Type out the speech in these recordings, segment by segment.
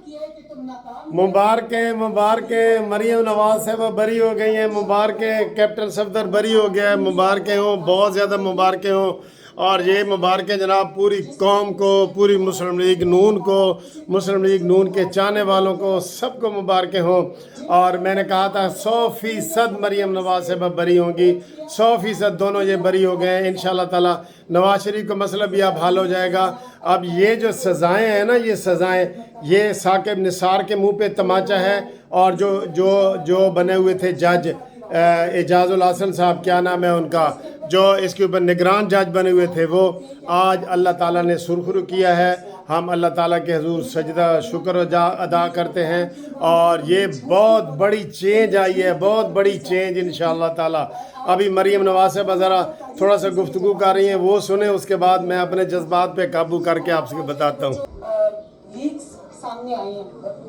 मुबारकें मुबारकें, मरियम नवाज साहब बरी हो गई हैं, मुबारकें, कैप्टन सफदर बरी हो गया है, मुबारकें हो, बहुत ज़्यादा मुबारकें हो। और ये मुबारकें जनाब पूरी कौम को, पूरी मुस्लिम लीग नून को, मुस्लिम लीग नून के चाहने वालों को, सबको मुबारकें हो। और मैंने कहा था 100% मरियम नवाज साहब बरी होंगी, 100% दोनों ये बरी हो गए हैं। इंशाल्लाह ताला नवाज शरीफ का मसला भी अब हल हो जाएगा। अब ये जो सज़ाएँ हैं ना, ये सज़ाएँ, ये साकिब निसार के मुंह पे तमाचा है। और जो जो जो बने हुए थे जज एजाजुल हसन साहब, क्या नाम है उनका, जो इसके ऊपर निगरान जज बने हुए थे, वो आज अल्लाह ताला ने सुरखरू किया है। हम अल्लाह ताला के हुजूर सजदा शुक्र अदा करते हैं। और ये बहुत बड़ी चेंज आई है, बहुत बड़ी चेंज इंशाअल्लाह ताला। अभी मरियम नवाज साहब ज़रा थोड़ा सा गुफ्तगू कर रही हैं, वो सुने, उसके बाद मैं अपने जज्बात पे काबू करके आपसे बताता हूँ। सामने आई हैं।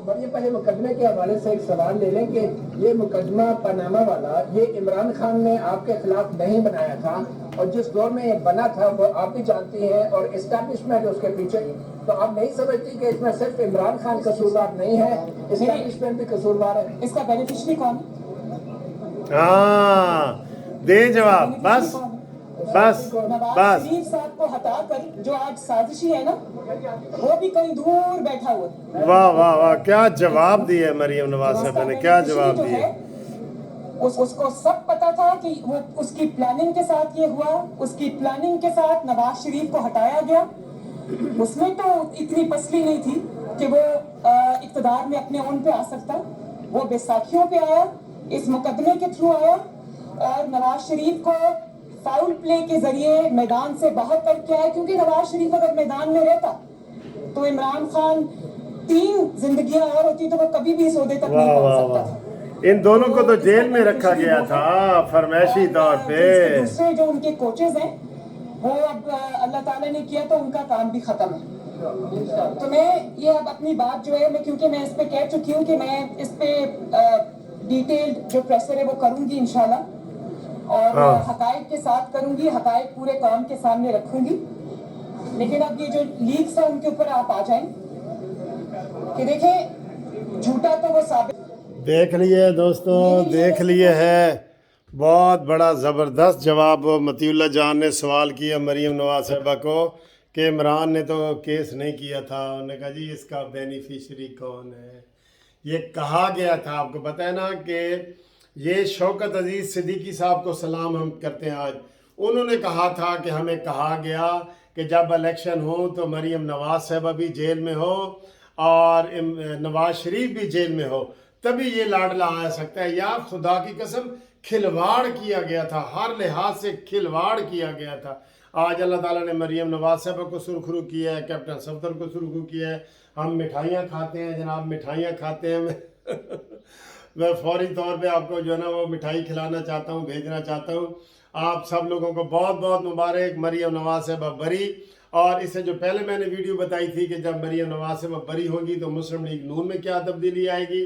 बड़े पहले मुकदमे के हवाले से एक सवाल ले लें कि ये मुकदमा पनामा वाला, ये इमरान खान ने आपके खिलाफ नहीं बनाया था, और जिस दौर में ये बना था वो आप भी जानती हैं, और एस्टैब्लिशमेंट उसके पीछे, तो आप नहीं समझती कि इसमें सिर्फ इमरान खान कसूरवार नहीं है, एस्टैब्लिशमेंट भी कसूरवार है? इसका बेनिफिशियरी कौन? हाँ, दे जवाब, बस बस बस। शरीफ साहब को हटाकर जो आज साजिशी है ना, वो भी कहीं दूर बैठा हुआ। वाह वाह वाह, क्या जवाब दिया मरियम नवाज साहब ने, क्या जवाब दिया। उसको सब पता था कि वो उसकी प्लानिंग के साथ ये हुआ, उसकी प्लानिंग के साथ नवाज शरीफ को हटाया गया। उसमें तो इतनी पसली नहीं थी कि वो इक़्तिदार में अपने ओन पे आ सकता। वो बैसाखियों पे आया, इस मुकदमे के थ्रू आया, और नवाज शरीफ को फाउल प्ले के जरिए मैदान से बाहर करके आया। क्योंकि नवाज शरीफ अगर मैदान में रहता तो इमरान खान 3 जिंदगियां और होती तो वो कभी भी इस ओहदे तक नहीं पहुंच सकता था। इन दोनों को तो जेल में रखा गया था फरमाइशी तौर पे। दूसरे जो उनके कोचेज हैं वो अब अल्लाह ताला ने किया तो उनका काम भी खत्म है। तो मैं ये अब अपनी बात जो है, मैं क्योंकि मैं इस पे कह चुकी हूँ कि मैं इस पे डिटेल्ड जो प्रेशर है वो करूंगी इंशाल्लाह, और हकायक के साथ करूंगी, हकायक पूरे काम के सामने रखूंगी। लेकिन अब ये जो लीक्स है उनके ऊपर आप आ जाएं कि देखें, झूठा तो वो साबित। देख लिए दोस्तों, देख लिए है। बहुत बड़ा ज़बरदस्त जवाब मतीउल्लाह जान ने सवाल किया मरियम नवाज साहिबा को कि इमरान ने तो केस नहीं किया था। उन्होंने कहा जी इसका बेनिफिशरी कौन है। ये कहा गया था, आपको पता है ना कि ये शौकत अजीज़ सिद्दीकी साहब को सलाम हम करते हैं आज। उन्होंने कहा था कि हमें कहा गया कि जब इलेक्शन हो तो मरियम नवाज साहिबा भी जेल में हो और नवाज शरीफ भी जेल में हो, तभी ये लाडला आ सकता है। या खुदा की कसम खिलवाड़ किया गया था, हर लिहाज से खिलवाड़ किया गया था। आज अल्लाह ताला ने मरियम नवाज साहिबा को सुरखरू किया है, कैप्टन सफदर को सुरखरू किया है। हम मिठाइयाँ खाते हैं जनाब, मिठाइयाँ खाते हैं। मैं फौरी तौर पे आपको जो है ना वो मिठाई खिलाना चाहता हूँ, भेजना चाहता हूँ। आप सब लोगों को बहुत बहुत मुबारक, मरियम नवाज साहिबा बरी। और इससे जो पहले मैंने वीडियो बताई थी कि जब मरियम नवाज साहिबा बरी होगी तो मुस्लिम लीग नून में क्या तब्दीली आएगी,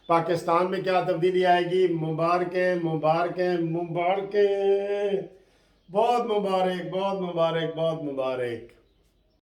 पाकिस्तान में क्या तब्दीली आएगी। मुबारकें मुबारकें मुबारकें, बहुत मुबारक बहुत मुबारक बहुत मुबारक।